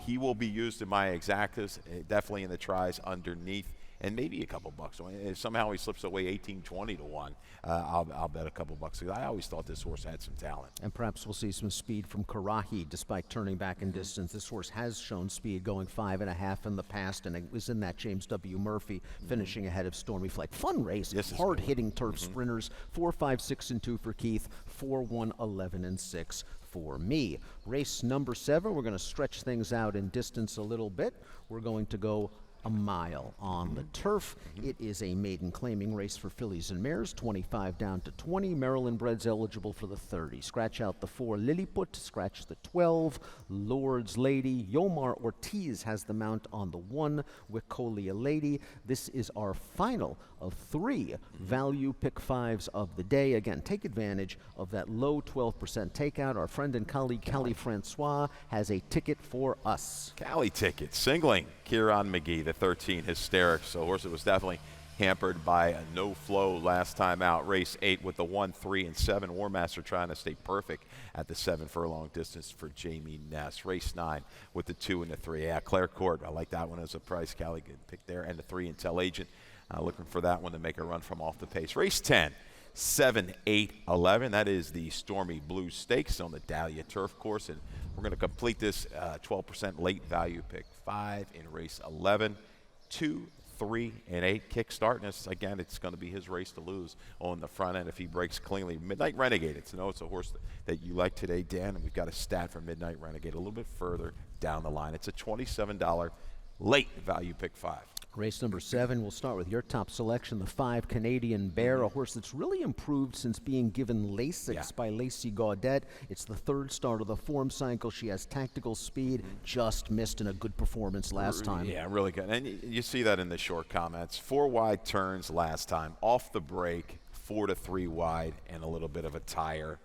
Speaker 2: He will be used in my exactas, definitely in the tries underneath, and maybe a couple bucks. If somehow he slips away 18, 20 to 1, I'll bet a couple bucks. I always thought this horse had some talent.
Speaker 1: And perhaps we'll see some speed from Karahi, despite turning back in distance. This horse has shown speed, going 5.5 in the past, and it was in that James W. Murphy, finishing ahead of Stormy Flight. Fun race,
Speaker 2: Yes, it's
Speaker 1: hard-hitting turf sprinters. 4, 5, 6, and 2 for Keith. 4, 1, 11, and 6 for me. Race number 7, we're going to stretch things out in distance a little bit. We're going to go a mile on the turf. It is a maiden claiming race for fillies and mares, 25 down to 20. Maryland breds eligible for the 30. Scratch out the 4, Lilliput. Scratch the 12, Lord's Lady. Yomar Ortiz has the mount on the 1, Wicolia Lady. This is our final of 3 value pick 5s of the day. Again, take advantage of that low 12% takeout. Our friend and colleague Callie Francois has a ticket for us.
Speaker 2: Cali ticket, singling Kieran McGee, the 13 Hysterics. So, horse, it was definitely hampered by a no flow last time out. Race 8 with the 1, 3, and 7. War Master trying to stay perfect at the 7 furlong distance for Jamie Ness. Race 9 with the 2 and the 3. Yeah, Claire Court, I like that one as a price. Callie good pick there. And the 3 Intel Agent. Looking for that one to make a run from off the pace. Race 10, 7, 8, 11. That is the Stormy Blue Stakes on the Dahlia Turf Course. And we're going to complete this 12% late value pick 5 in race 11. 2, 3, and 8 kick starting us. Again, it's going to be his race to lose on the front end if he breaks cleanly. Midnight Renegade. It's a horse that you like today, Dan, and we've got a stat for Midnight Renegade a little bit further down the line. It's a $27 late value pick 5.
Speaker 1: Race number 7, we'll start with your top selection, the 5 Canadian Bear, a horse that's really improved since being given Lasix by Lacey Gaudet. It's the 3rd start of the form cycle. She has tactical speed, just missed in a good performance last time.
Speaker 2: Yeah, really good. And you see that in the short comments. 4 wide turns last time, off the break, 4 to 3 wide, and a little bit of a tire.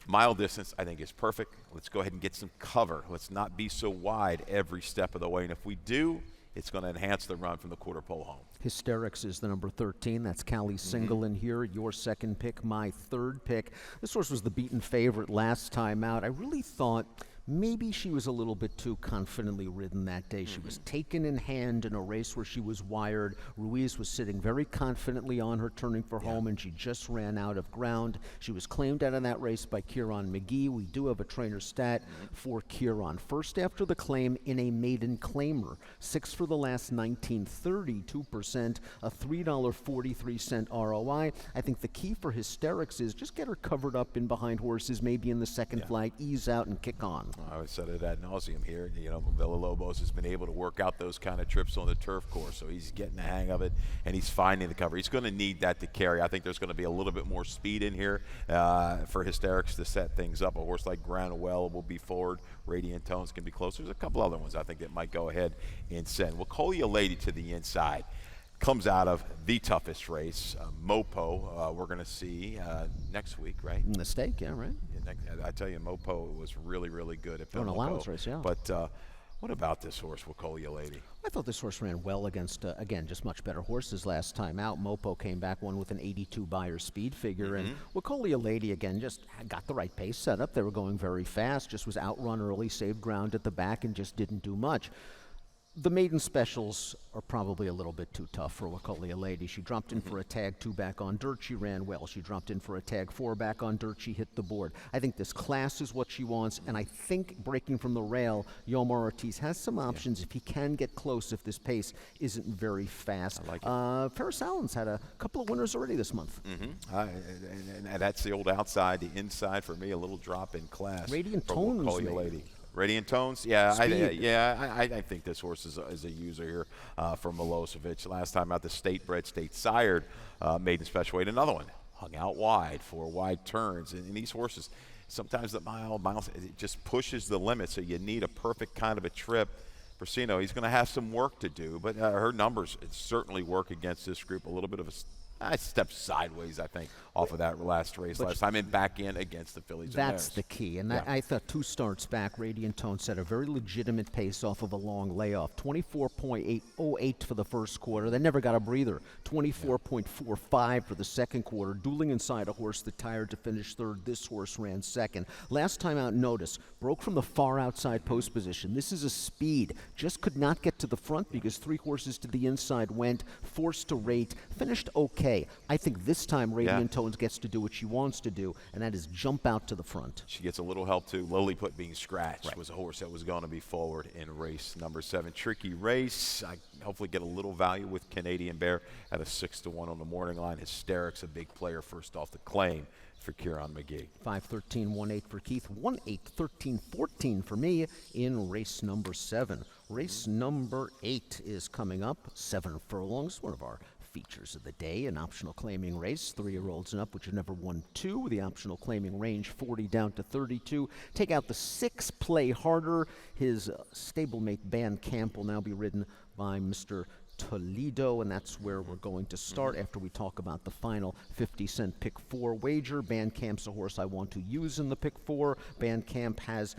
Speaker 2: Mile distance, I think, is perfect. Let's go ahead and get some cover. Let's not be so wide every step of the way. And if we do, it's going to enhance the run from the quarter pole home.
Speaker 1: Hysterics is the number 13. That's Callie's single in here. Your second pick, my third pick. This horse was the beaten favorite last time out. I really thought maybe she was a little bit too confidently ridden that day. She was taken in hand in a race where she was wired. Ruiz was sitting very confidently on her, turning for home, and she just ran out of ground. She was claimed out of that race by Kieran McGee. We do have a trainer stat for Kieran. First after the claim in a maiden claimer. 6 for the last 19, 32%, a $3.43 ROI. I think the key for Hysterics is just get her covered up in behind horses, maybe in the second flight, ease out and kick on.
Speaker 2: I said it ad nauseum here. You know, Villalobos has been able to work out those kind of trips on the turf course, so he's getting the hang of it, and he's finding the cover. He's going to need that to carry. I think there's going to be a little bit more speed in here for Hysterics to set things up. A horse like Granwell will be forward. Radiant Tones can be close. There's a couple other ones I think that might go ahead and send. Wicolia Lady to the inside. Comes out of the toughest race, Mopo. We're going to see next week, right?
Speaker 1: In the stake, yeah, right?
Speaker 2: I tell you, Mopo was really, really good at
Speaker 1: an
Speaker 2: Pimlico.
Speaker 1: allowance race, yeah.
Speaker 2: But what about this horse, Wicolia Lady?
Speaker 1: I thought this horse ran well against, again, just much better horses last time out. Mopo came back, won with an 82 buyer speed figure. And Wicolia Lady, again, just got the right pace set up. They were going very fast, just was outrun early, saved ground at the back, and just didn't do much. The maiden specials are probably a little bit too tough for Wicolia Lady. She dropped in for a tag 2 back on dirt. She ran well. She dropped in for a tag 4 back on dirt. She hit the board. I think this class is what she wants, and I think breaking from the rail, Yomar Ortiz has some options if he can get close, if this pace isn't very fast.
Speaker 2: I like it.
Speaker 1: Ferris Allen's had a couple of winners already this month.
Speaker 2: And that's the old outside, the inside for me, a little drop in class.
Speaker 1: Radiant
Speaker 2: for
Speaker 1: Tones,
Speaker 2: Wicolia Lady. Radiant Tones, yeah, I think this horse is a user here for Milosevic. Last time out, the state-bred, state-sired maiden special weight. Another one hung out wide for wide turns, and these horses sometimes the miles it just pushes the limit. So you need a perfect kind of a trip. Brasino, he's going to have some work to do, but her numbers certainly work against this group. A little bit of I stepped sideways, I think, off of that last race last time and back in against the Fillies.
Speaker 1: That's the key. And I thought 2 starts back, Radiant Tone set a very legitimate pace off of a long layoff. 24.808 for the first quarter. They never got a breather. 24.45 for the second quarter. Dueling inside a horse that tired to finish third. This horse ran second. Last time out, notice, broke from the far outside post position. This is a speed. Just could not get to the front because 3 horses to the inside went, forced to rate, finished okay. I think this time Radiant Tones gets to do what she wants to do, and that is jump out to the front.
Speaker 2: She gets a little help too. Lilliput being scratched was a horse that was going to be forward in race number 7. Tricky race. I hopefully get a little value with Canadian Bear at a 6-1 on the morning line. Hysterics, a big player first off the claim for Kieran McGee.
Speaker 1: 5-13-1-8 for Keith, 1-8-13-14 for me in race number 7. Race number 8 is coming up. 7 furlongs, one of our features of the day, an optional claiming race, 3-year-olds and up, which have never won 2. The optional claiming range 40 down to 32. Take out the 6, Play Harder. His stablemate Band Camp will now be ridden by Mr. Toledo, and that's where we're going to start after we talk about the final 50-cent pick 4 wager. Bandcamp's a horse I want to use in the pick 4. Bandcamp has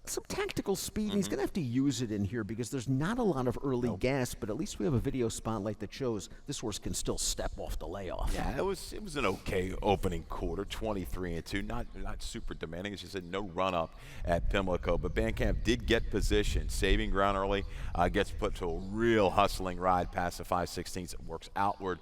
Speaker 1: some tactical speed, and he's going to have to use it in here because there's not a lot of early gas, but at least we have a video spotlight that shows this horse can still step off the layoff.
Speaker 2: Yeah, it was an okay opening quarter, 23-2, not super demanding. As you said, no run up at Pimlico, but Bandcamp did get position, saving ground early, gets put to a real hustling ride past the 5/16. It works outward.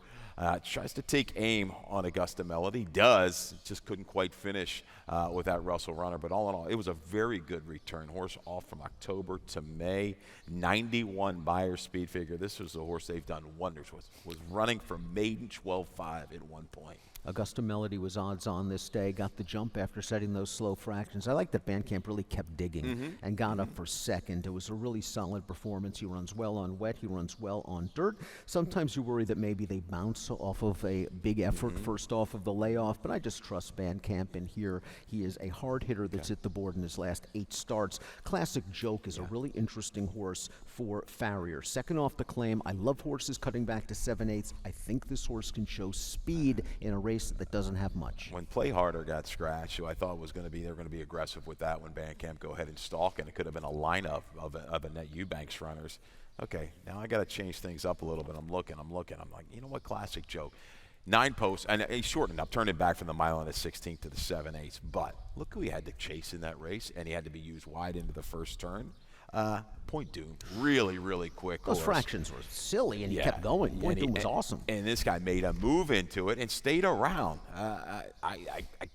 Speaker 2: Tries to take aim on Augusta Melody. Does. Just couldn't quite finish with that Russell runner. But all in all, it was a very good return. Horse off from October to May. 91 buyer speed figure. This was a horse they've done wonders with. Was running from maiden 12.5 at one point.
Speaker 1: Augusta Melody was odds on this day, got the jump after setting those slow fractions. I like that Bandcamp really kept digging and got up for second. It was a really solid performance. He runs well on wet. He runs well on dirt. Sometimes you worry that maybe they bounce off of a big effort first off of the layoff, but I just trust Bandcamp in here. He is a hard hitter that's hit the board in his last 8 starts. Classic Joke is a really interesting horse for Farrier. Second off the claim. I love horses cutting back to 7/8. I think this horse can show speed in a race that doesn't have much.
Speaker 2: When Play Harder got scratched, who I thought was going to be, they're going to be aggressive with that when Bandcamp go ahead and stalk, and it could have been a lineup of Annette Eubanks runners. Okay, now I got to change things up a little bit. I'm looking. I'm like, you know what, Classic Joke. 9 posts, and he shortened up, turned it back from the mile and a 16th to the 7/8. But look who he had to chase in that race, and he had to be used wide into the first turn. Point Doom, really, really quick.
Speaker 1: Those fractions were silly, and he kept going. Point Doom was awesome.
Speaker 2: And this guy made a move into it and stayed around. I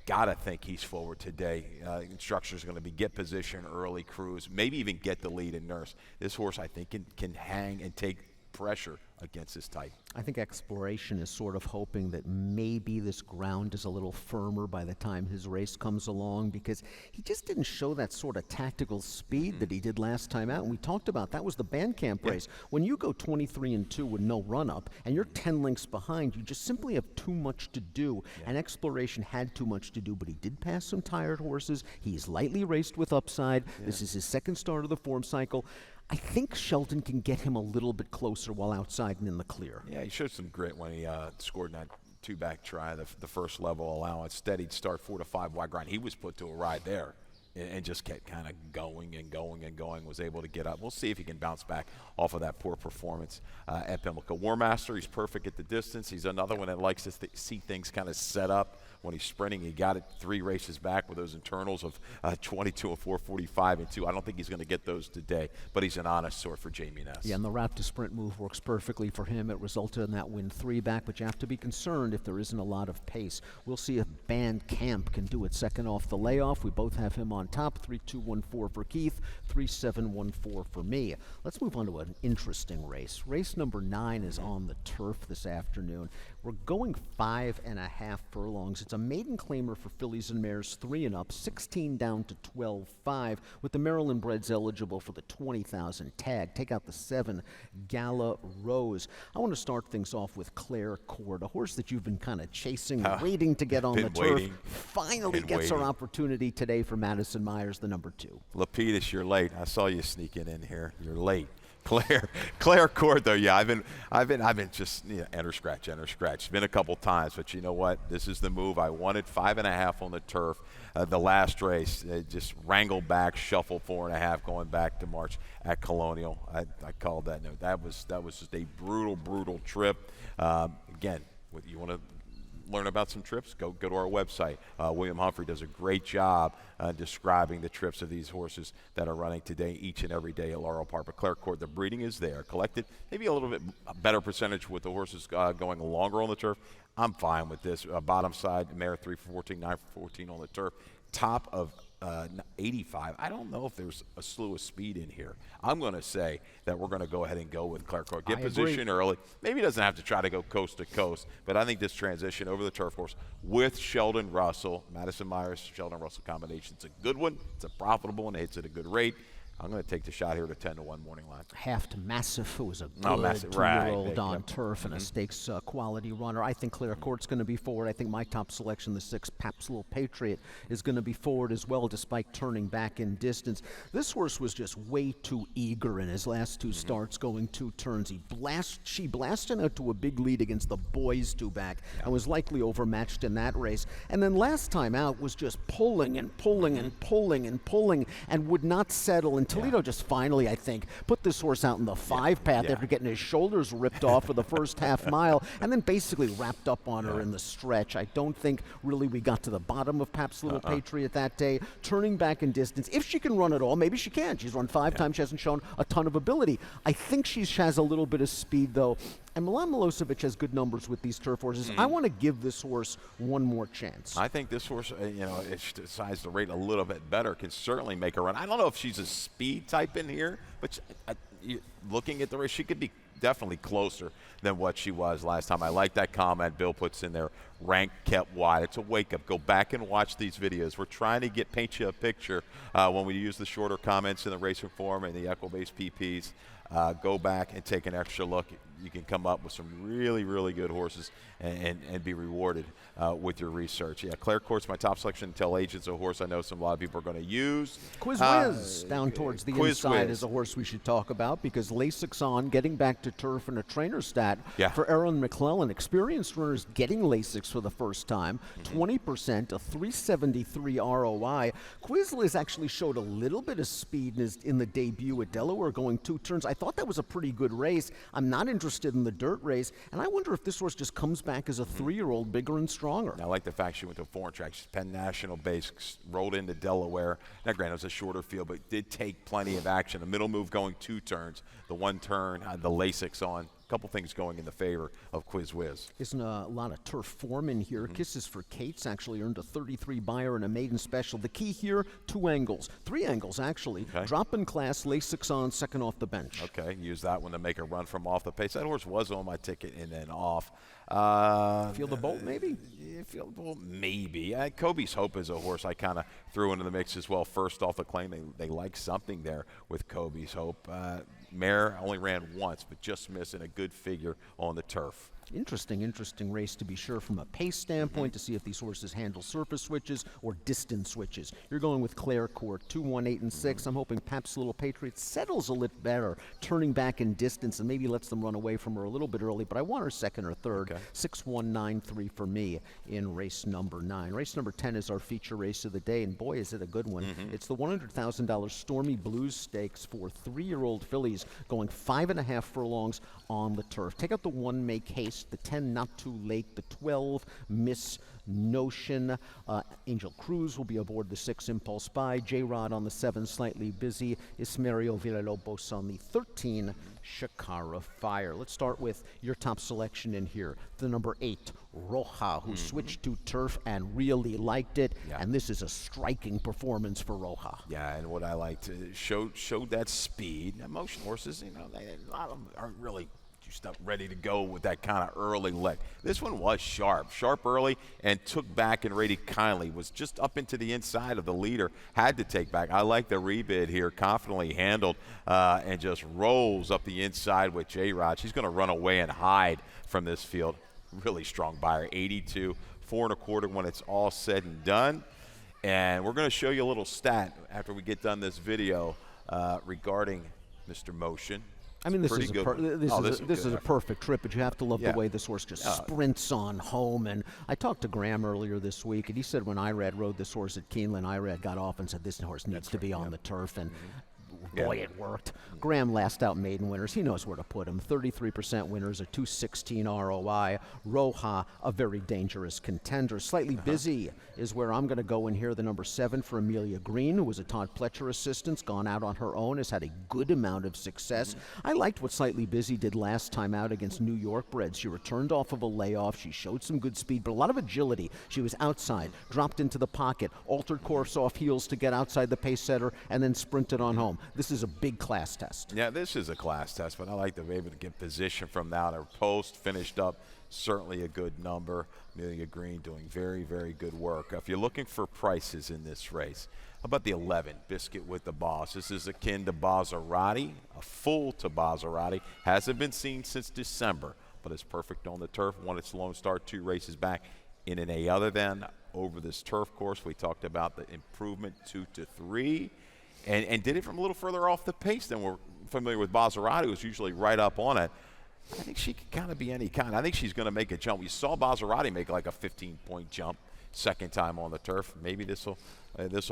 Speaker 2: got to think he's forward today. Instructions are going to be get position early, cruise, maybe even get the lead and nurse. This horse, I think, can hang and take pressure against this type.
Speaker 1: I think Exploration is sort of hoping that maybe this ground is a little firmer by the time his race comes along, because he just didn't show that sort of tactical speed that he did last time out. And we talked about that was the Bandcamp race. When you go 23-2 with no run-up and you're 10 lengths behind, you just simply have too much to do. And Exploration had too much to do, but he did pass some tired horses. He's lightly raced with upside. This is his second start of the form cycle. I think Shelton can get him a little bit closer while outside and in the clear.
Speaker 2: Yeah, he showed some grit when he scored in that 2-back try, the first level allowance. Steadied start, 4 to 5 wide grind. He was put to a ride there and just kept kind of going and going and going, was able to get up. We'll see if he can bounce back off of that poor performance at Pimlico. War Master, he's perfect at the distance. He's another one that likes to see things kind of set up. When he's sprinting, he got it 3 races back with those internals of 22 and 4:45 and 2. I don't think he's going to get those today, but he's an honest sort for Jamie Ness.
Speaker 1: Yeah, and the route to sprint move works perfectly for him. It resulted in that win 3 back, but you have to be concerned if there isn't a lot of pace. We'll see if Bandcamp can do it second off the layoff. We both have him on top. 3-2-1-4 for Keith, 3-7-1-4 for me. Let's move on to an interesting race. Race number 9 is on the turf this afternoon. We're going 5.5 furlongs. It's a maiden claimer for fillies and mares 3 and up, 16 down to 12.5, with the Maryland breds eligible for the 20,000 tag. Take out the 7 Gala Rose. I want to start things off with Claire Cord, a horse that you've been kind of chasing, waiting to get on the turf. Finally gets her opportunity today for Madison Myers, the number 2.
Speaker 2: Lapidus, you're late. I saw you sneaking in here. You're late. Claire Court, though, yeah, I've been just enter scratch. It's been a couple times, but you know what? This is the move I wanted. 5.5 on the turf. The last race, just wrangled back, shuffled 4.5, going back to March at Colonial. I called that note. That was just a brutal trip. Again, what you want to learn about some trips, go to our website. William Humphrey does a great job describing the trips of these horses that are running today, each and every day at Laurel Park. But Claire Court, the breeding is there, collected, maybe a little bit better percentage with the horses going longer on the turf. I'm fine with this. Bottom side, mare 3 for 14, 9 for 14 on the turf. Top of 85. I don't know if there's a slew of speed in here. I'm going to say that we're going to go ahead and go with Claire Court. Get position early. Maybe he doesn't have to try to go coast to coast, but I think this transition over the turf course with Sheldon Russell, Madison Myers, Sheldon Russell combination, it's a good one. It's a profitable one. It hits at a good rate. I'm going to take the shot here to 10-1 morning line.
Speaker 1: Half Massive, who was a good
Speaker 2: Massive,
Speaker 1: 2-year-old on turf and a stakes quality runner. I think Claire Court's going to be forward. I think my top selection, the 6, Pabst Little Patriot, is going to be forward as well, despite turning back in distance. This horse was just way too eager in his last 2 starts, going 2 turns. She blasted out to a big lead against the boys 2 back and was likely overmatched in that race. And then last time out was just pulling and would not settle. And Toledo just finally, I think, put this horse out in the 5 path after getting his shoulders ripped off for the first half mile, and then basically wrapped up on her in the stretch. I don't think really we got to the bottom of Pabst Little Patriot that day. Turning back in distance, if she can run at all, maybe she can. She's run 5 times. She hasn't shown a ton of ability. I think she has a little bit of speed, though. And Milan Milosevic has good numbers with these turf horses. I want to give this horse one more chance.
Speaker 2: I think this horse, if she decides to rate a little bit better, can certainly make a run. I don't know if she's a speed type in here, but looking at the race, she could be definitely closer than what she was last time. I like that comment Bill puts in there, rank kept wide. It's a wake-up. Go back and watch these videos. We're trying to paint you a picture when we use the shorter comments in the racing form and the equibase PPs. Go back and take an extra look. You can come up with some really good horses and be rewarded with your research. Yeah, Claire Court's my top selection. Tell Agent's a horse I know a lot of people are going to use.
Speaker 1: Quiz Whiz down towards the inside is a horse we should talk about, because Lasix on, getting back to turf and a trainer stat for Aaron McClellan. Experienced runners getting Lasix for the first time. 20%, a 373 ROI. Quizliz actually showed a little bit of speed in the debut at Delaware, going 2 turns. I thought that was a pretty good race. I'm not interested in the dirt race, and I wonder if this horse just comes back as a 3-year-old, bigger and stronger.
Speaker 2: I like the fact she went to a foreign track. She's Penn National base, rolled into Delaware. Now, granted, it was a shorter field, but did take plenty of action. The middle move going 2 turns, the 1 turn, the Lasix on. A couple things going in the favor of Quiz Whiz.
Speaker 1: Isn't a lot of turf form in here. Kisses for Kate's actually earned a 33 buyer and a maiden special. The key here, 2 angles, 3 angles actually.
Speaker 2: Okay.
Speaker 1: Drop in class, Lasix on, second off the bench.
Speaker 2: Okay, use that one to make a run from off the pace. That horse was on my ticket and then off.
Speaker 1: Feel the bolt, maybe?
Speaker 2: Yeah, feel the bolt, maybe. Kobe's Hope is a horse I kind of threw into the mix as well. First off the claim, they like something there with Kobe's Hope. Mare only ran once, but just missing a good figure on the turf.
Speaker 1: Interesting race to be sure from a pace standpoint, to see if these horses handle surface switches or distance switches. You're going with Claire Court, 2, 1, 8, and 6. I'm hoping Pabst Little Patriot settles a little better, turning back in distance, and maybe lets them run away from her a little bit early, but I want her second or third.
Speaker 2: Okay.
Speaker 1: 6, 1, 9, 3 for me in race number 9. Race number 10 is our feature race of the day, and boy, is it a good one. It's the $100,000 Stormy Blues Stakes for 3-year-old fillies, going 5.5 furlongs on the turf. Take out the 1, Make Haste, the 10, Not Too Late, the 12, Miss Notion. Angel Cruz will be aboard the 6, Impulse Buy. J-Rod on the 7, Slightly Busy. Ismario Villalobos on the 13, Shakara Fire. Let's start with your top selection in here. The number 8, Roja, who switched to turf and really liked it. Yeah. And this is a striking performance for Roja.
Speaker 2: Yeah, and what I liked, showed that speed. Now, motion horses, a lot of them aren't really juiced up, ready to go with that kind of early lick. This one was sharp early, and took back and rated kindly. Was just up into the inside of the leader, had to take back. I like the rebid here, confidently handled, and just rolls up the inside with J-Rod. She's going to run away and hide from this field. Really strong buyer, 82, 4 1/4 when it's all said and done. And we're going to show you a little stat after we get done this video regarding Mr. Motion.
Speaker 1: I mean, this
Speaker 2: Pretty
Speaker 1: is
Speaker 2: good.
Speaker 1: this is a perfect trip, but you have to love
Speaker 2: Yeah.
Speaker 1: the way this horse just sprints on home. And I talked to Graham earlier this week, and he said when Irad rode this horse at Keeneland, Irad got off and said this horse needs to be on the turf, and boy, it worked. Graham last out maiden winners. He knows where to put him. 33% winners, a 216 ROI. Roja, a very dangerous contender. Slightly busy is where I'm going to go in here. The number 7 for Amelia Green, who was a Todd Pletcher assistant, gone out on her own, has had a good amount of success. I liked what Slightly Busy did last time out against New York bred. She returned off of a layoff. She showed some good speed, but a lot of agility. She was outside, dropped into the pocket, altered course off heels to get outside the pace setter, and then sprinted on home. This is a big class test.
Speaker 2: Yeah, this is a class test, but I like to be able to get position from now. Her post finished up, certainly a good number. Amelia Green doing very, very good work. If you're looking for prices in this race, how about the 11, Biscuit with the Boss? This is akin to Maserati, a full to Maserati. Hasn't been seen since December, but it's perfect on the turf. Won its Lone Star 2 races back in an A. Other than over this turf course, we talked about the improvement 2 to 3. And did it from a little further off the pace than we're familiar with. Maserati was usually right up on it. I think she can kind of be any kind. I think she's going to make a jump. We saw Maserati make like a 15-point jump second time on the turf. Maybe this will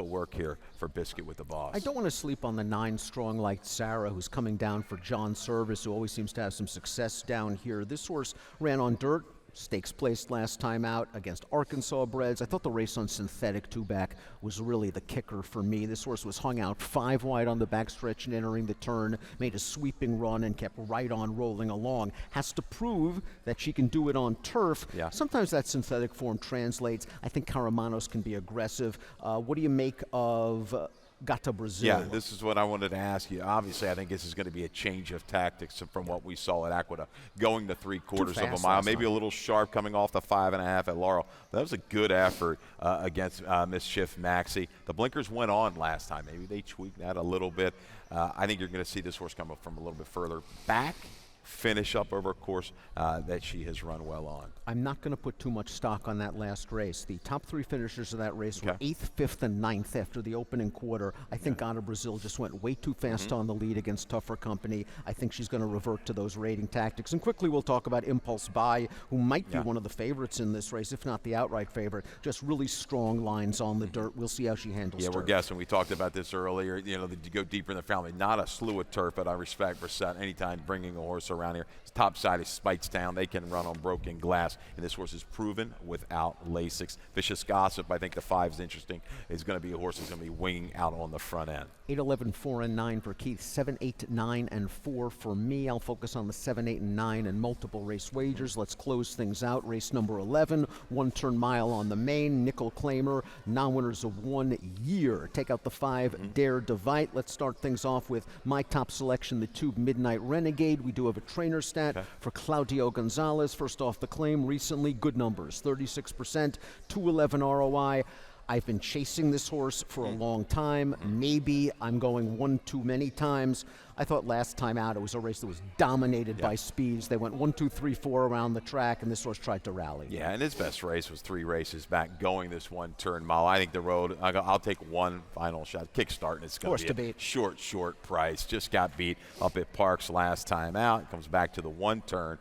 Speaker 2: work here for Biscuit with the Boss.
Speaker 1: I don't want to sleep on the 9 strong like Sarah, who's coming down for John Service, who always seems to have some success down here. This horse ran on dirt. Stakes placed last time out against Arkansas breds. I thought the race on synthetic two-back was really the kicker for me. This horse was hung out 5 wide on the backstretch and entering the turn, made a sweeping run and kept right on rolling along. Has to prove that she can do it on turf.
Speaker 2: Yeah.
Speaker 1: Sometimes that synthetic form translates. I think Caramanos can be aggressive. What do you make of Gata Brazil?
Speaker 2: Yeah, this is what I wanted to ask you. Obviously, I think this is going to be a change of tactics from what we saw at Aqueduct, going to 3/4 of a mile, maybe a little sharp coming off the 5.5 at Laurel. That was a good effort against Mischief Maxie. The blinkers went on last time. Maybe they tweaked that a little bit. I think you're going to see this horse come up from a little bit further back, finish up over a course that she has run well on.
Speaker 1: I'm not going to put too much stock on that last race. The top 3 finishers of that race were 8th, 5th, and 9th after the opening quarter. I think Gata Brazil just went way too fast on the lead against tougher company. I think she's going to revert to those rating tactics. And quickly we'll talk about Impulse Buy, who might be one of the favorites in this race, if not the outright favorite. Just really strong lines on the dirt. We'll see how she handles turf.
Speaker 2: We're guessing. We talked about this earlier. You know, to go deeper in the family. Not a slew of turf, but I respect Brissett anytime bringing a horse around here. His top side is Spitestown. They can run on broken glass, and this horse is proven without Lasix. Vicious Gossip, I think the 5 is interesting. It's going to be a horse that's going to be winging out on the front end.
Speaker 1: 8, 11, 4, and 9 for Keith. 7, 8, 9, and 4 for me. I'll focus on the 7, 8, and 9 and multiple race wagers. Let's close things out. Race number 11, 1-turn mile on the main. Nickel Claimer, non-winners of 1 year. Take out the 5, Dare Divide. Let's start things off with my top selection, the 2, Midnight Renegade. We do have a trainer stat for Claudio Gonzalez. First off the claim recently, good numbers, 36%, 211 ROI. I've been chasing this horse for a long time. Maybe I'm going one too many times. I thought last time out it was a race that was dominated by speeds. They went 1, 2, 3, 4 around the track, and this horse tried to rally.
Speaker 2: Yeah, and his best race was 3 races back going this 1-turn mile. I think the road, I'll take one final shot. Kickstart, and it's going to be a short price. Just got beat up at Parks last time out. Comes back to the 1-turn.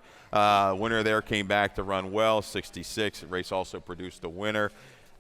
Speaker 2: Winner there came back to run well, 66. The race also produced a winner.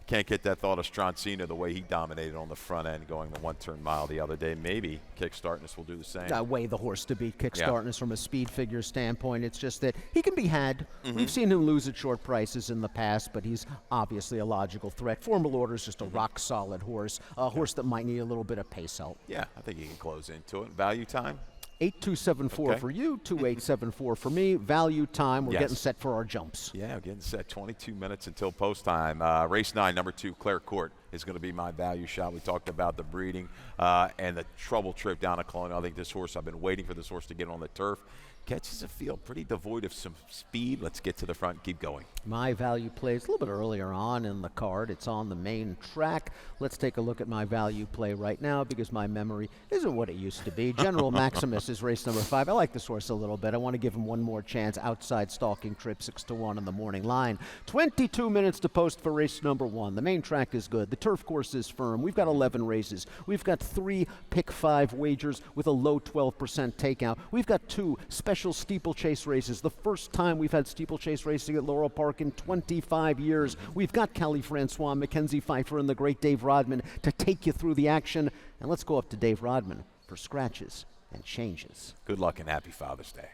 Speaker 2: Can't get that thought of Strancino the way he dominated on the front end going the 1-turn mile the other day. Maybe Kickstartness will do the same.
Speaker 1: Way the horse to beat Kickstartness from a speed figure standpoint. It's just that he can be had. We've seen him lose at short prices in the past, but he's obviously a logical threat. Formal Order is just a rock-solid horse, a horse that might need a little bit of pace help.
Speaker 2: Yeah, I think he can close into it. Value time?
Speaker 1: 8274 for you, 2874 for me. Value time. We're getting set for our jumps.
Speaker 2: Yeah, we're getting set. 22 minutes until post time. Race 9, number 2, Claire Court is going to be my value shot. We talked about the breeding and the trouble trip down to Colonial. I think this horse, I've been waiting for this horse to get on the turf. Catches a field pretty devoid of some speed. Let's get to the front and keep going.
Speaker 1: My value play is a little bit earlier on in the card. It's on the main track. Let's take a look at my value play right now because my memory isn't what it used to be. General Maximus is race number 5. I like this horse a little bit. I want to give him one more chance. Outside stalking trip, 6-1 on the morning line. 22 minutes to post for race number 1. The main track is good. The turf course is firm. We've got 11 races. We've got 3 pick 5 wagers with a low 12% takeout. We've got 2 special steeplechase races. The first time we've had steeplechase racing at Laurel Park in 25 years. We've got Kelly Francois, Mackenzie Pfeiffer, and the great Dave Rodman to take you through the action. And let's go up to Dave Rodman for scratches and changes.
Speaker 2: Good luck and happy Father's Day.